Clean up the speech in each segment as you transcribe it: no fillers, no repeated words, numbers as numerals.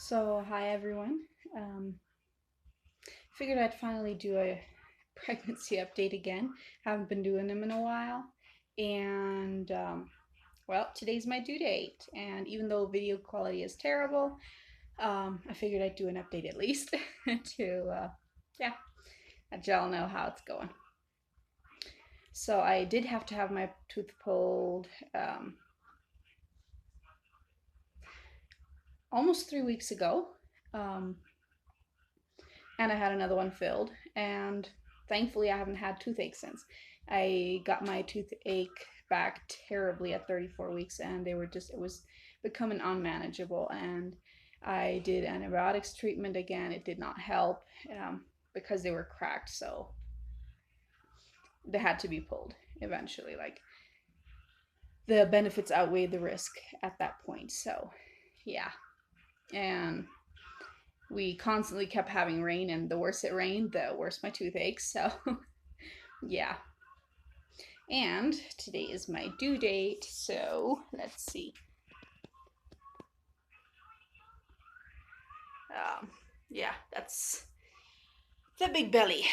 So, hi everyone. Figured I'd finally do a pregnancy update again. Haven't been doing them in a while. And, well, today's my due date. And even though video quality is terrible, I figured I'd do an update at least yeah, let y'all know how it's going. So, I did have to have my tooth pulled almost 3 weeks ago. Um, and I had another one filled. And thankfully, I haven't had toothache since. I got my toothache back terribly at 34 weeks, and it was becoming unmanageable. And I did antibiotics treatment again. It did not help because they were cracked, so they had to be pulled eventually. Like, the benefits outweighed the risk at that point. So, yeah. And we constantly kept having rain, and the worse it rained, the worse my toothache. So, yeah. And today is my due date, so let's see. Yeah, that's the big belly.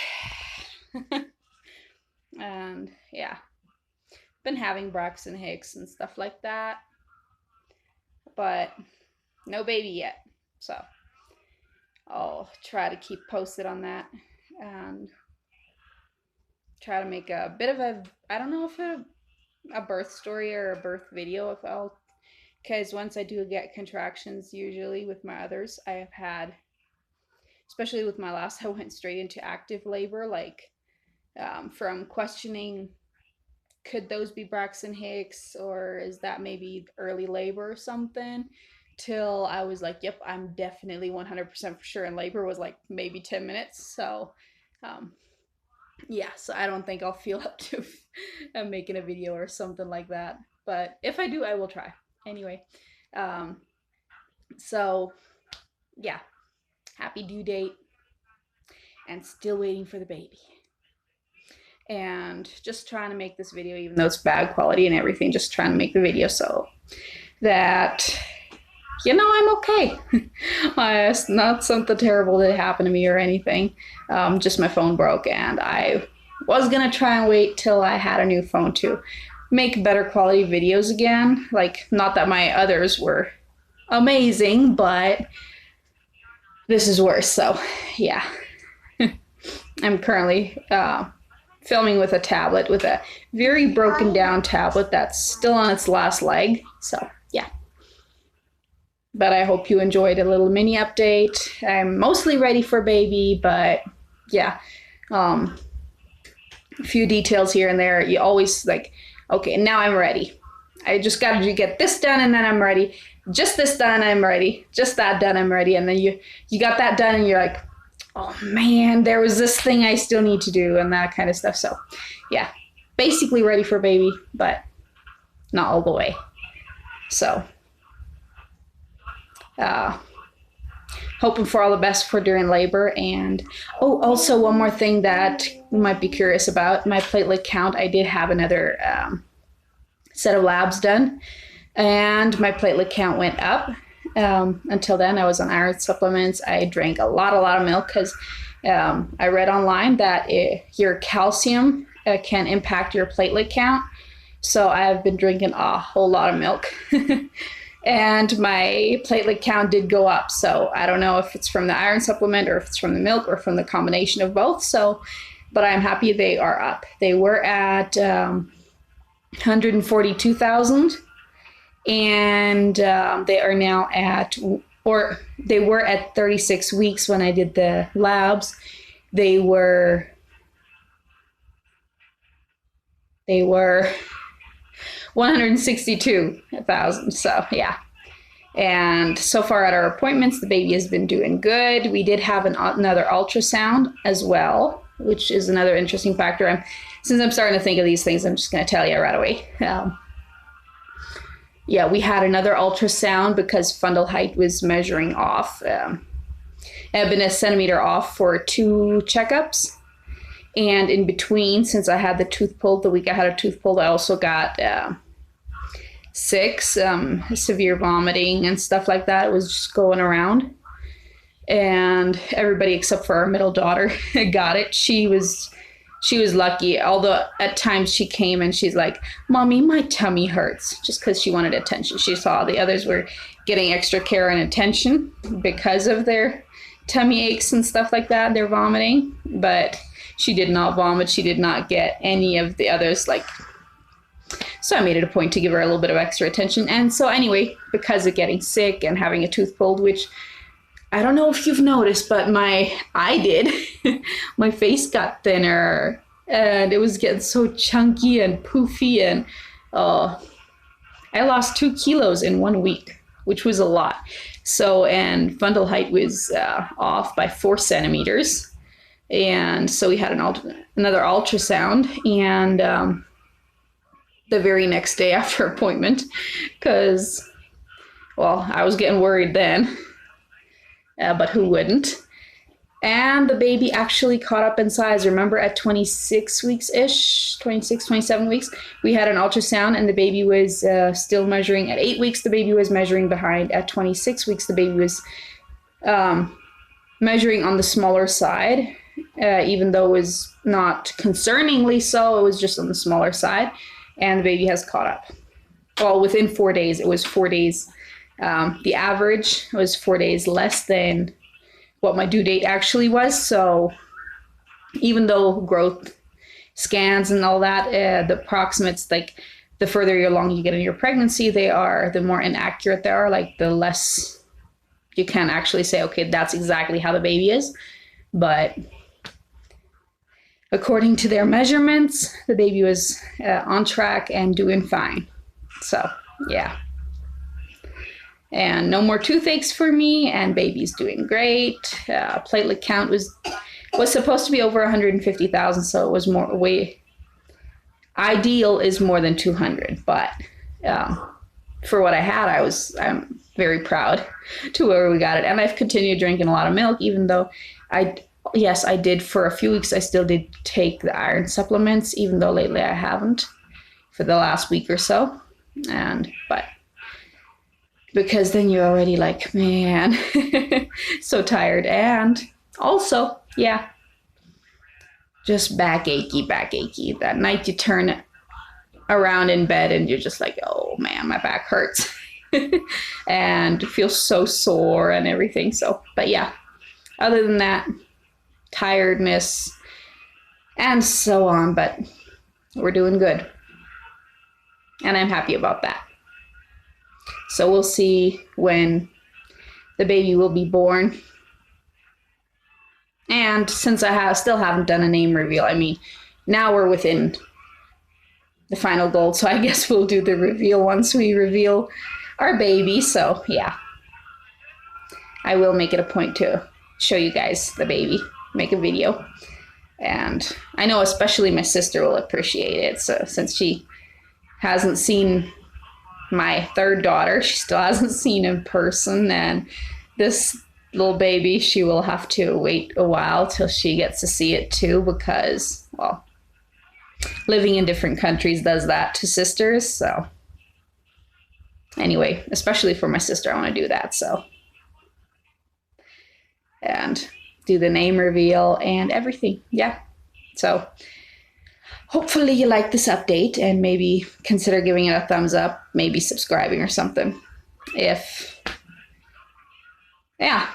And yeah, been having Braxton Hicks and stuff like that, but no baby yet. So I'll try to keep posted on that and try to make a bit of a, I don't know if a birth story or a birth video, if I'll, because once I do get contractions, usually with my others, I have had, especially with my last, I went straight into active labor, like from questioning, could those be Braxton Hicks, or is that maybe early labor or something, till I was like, yep, I'm definitely 100% for sure. And labor was like maybe 10 minutes. So, yeah, so I don't think I'll feel up to making a video or something like that. But if I do, I will try. Anyway, so yeah, happy due date and still waiting for the baby. And just trying to make this video, even though it's bad quality and everything, just trying to make the video so that, you know, I'm okay. It's not something terrible that happened to me or anything. Just my phone broke, and I was gonna try and wait till I had a new phone to make better quality videos again. Like, not that my others were amazing, but this is worse. So, yeah. I'm currently filming with a tablet, with a very broken down tablet that's still on its last leg. So, yeah. But I hope you enjoyed a little mini update. I'm mostly ready for baby, but yeah, a few details here and there. You always like, okay, now I'm ready. I just got to get this done, and then I'm ready. Just this done, I'm ready. Just that done, I'm ready. And then you got that done, and you're like, oh man, there was this thing I still need to do, and that kind of stuff. So, yeah, basically ready for baby, but not all the way. So, hoping for all the best for during labor. And also one more thing that you might be curious about, my platelet count. I did have another set of labs done, and my platelet count went up. Until then, I was on iron supplements. I drank a lot of milk, because I read online that your calcium can impact your platelet count. So I've been drinking a whole lot of milk. And my platelet count did go up. So I don't know if it's from the iron supplement, or if it's from the milk, or from the combination of both. So, but I'm happy they are up. They were at 142,000, and they are now at, or they were at 36 weeks when I did the labs. They were 162,000. So, yeah. And so far at our appointments, the baby has been doing good. We did have another ultrasound as well, which is another interesting factor. Since I'm starting to think of these things, I'm just going to tell you right away. Yeah, we had another ultrasound because fundal height was measuring off. I've been a centimeter off for 2 checkups. And in between, since I had the tooth pulled, the week I had a tooth pulled, I also got sick, severe vomiting and stuff like that. It was just going around. and everybody except for our middle daughter got it. She was lucky, although at times she came and she's like, "Mommy, my tummy hurts," just because she wanted attention. She saw the others were getting extra care and attention because of their tummy aches and stuff like that, their vomiting. But she did not vomit. She did not get any of the others. So I made it a point to give her a little bit of extra attention. And so anyway, because of getting sick and having a tooth pulled, which I don't know if you've noticed, but I did. My face got thinner and it was getting so chunky and poofy, and I lost 2 kilos in 1 week, which was a lot. So, and fundal height was off by 4 centimeters. And so we had another ultrasound, and the very next day after appointment, because, well, I was getting worried then. But who wouldn't? And the baby actually caught up in size. Remember, at 26 weeks-ish, 26, 27 weeks, we had an ultrasound, and the baby was still measuring. At 8 weeks, the baby was measuring behind. At 26 weeks, the baby was measuring on the smaller side, even though it was not concerningly so. It was just on the smaller side, and the baby has caught up. Well, within 4 days. It was 4 days. The average was 4 days less than what my due date actually was. So even though growth scans and all that, the approximates, like the further along you get in your pregnancy, the more inaccurate they are, like the less you can actually say, okay, that's exactly how the baby is. But according to their measurements, the baby was on track and doing fine. So yeah. And no more toothaches for me, and baby's doing great. Platelet count was supposed to be over 150,000, so it was way ideal is more than 200. But for what I had, I'm very proud to where we got it. And I've continued drinking a lot of milk, even though I did for a few weeks. I still did take the iron supplements, even though lately I haven't for the last week or so. But because then you're already like, man, so tired. And also, yeah, just back achy. That night you turn around in bed and you're just like, oh man, my back hurts and feel so sore and everything. So, but yeah, other than that, tiredness and so on, but we're doing good. And I'm happy about that. So we'll see when the baby will be born. And since I still haven't done a name reveal, I mean, now we're within the final goal. So I guess we'll do the reveal once we reveal our baby. So yeah, I will make it a point to show you guys the baby, make a video. And I know especially my sister will appreciate it. So since she hasn't seen my third daughter, she still hasn't seen in person, and this little baby, she will have to wait a while till she gets to see it too, because, well, living in different countries does that to sisters. So anyway, especially for my sister, I want to do that. So, and do the name reveal and everything. Yeah. So hopefully you like this update and maybe consider giving it a thumbs up, maybe subscribing or something.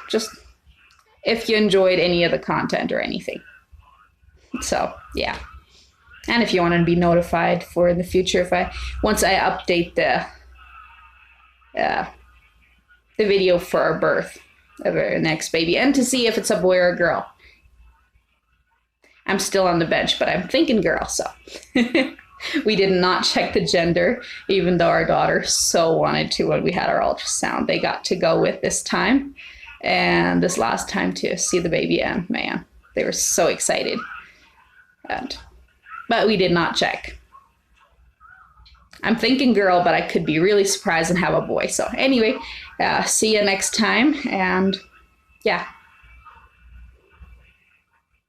Just if you enjoyed any of the content or anything. So, yeah. And if you want to be notified for the future, once I update the video for our birth of our next baby, and to see if it's a boy or a girl. I'm still on the bench, but I'm thinking girl, so. We did not check the gender, even though our daughter so wanted to when we had our ultrasound. They got to go with this time and this last time to see the baby, and man, they were so excited. But we did not check. I'm thinking girl, but I could be really surprised and have a boy. So anyway, see you next time, and yeah.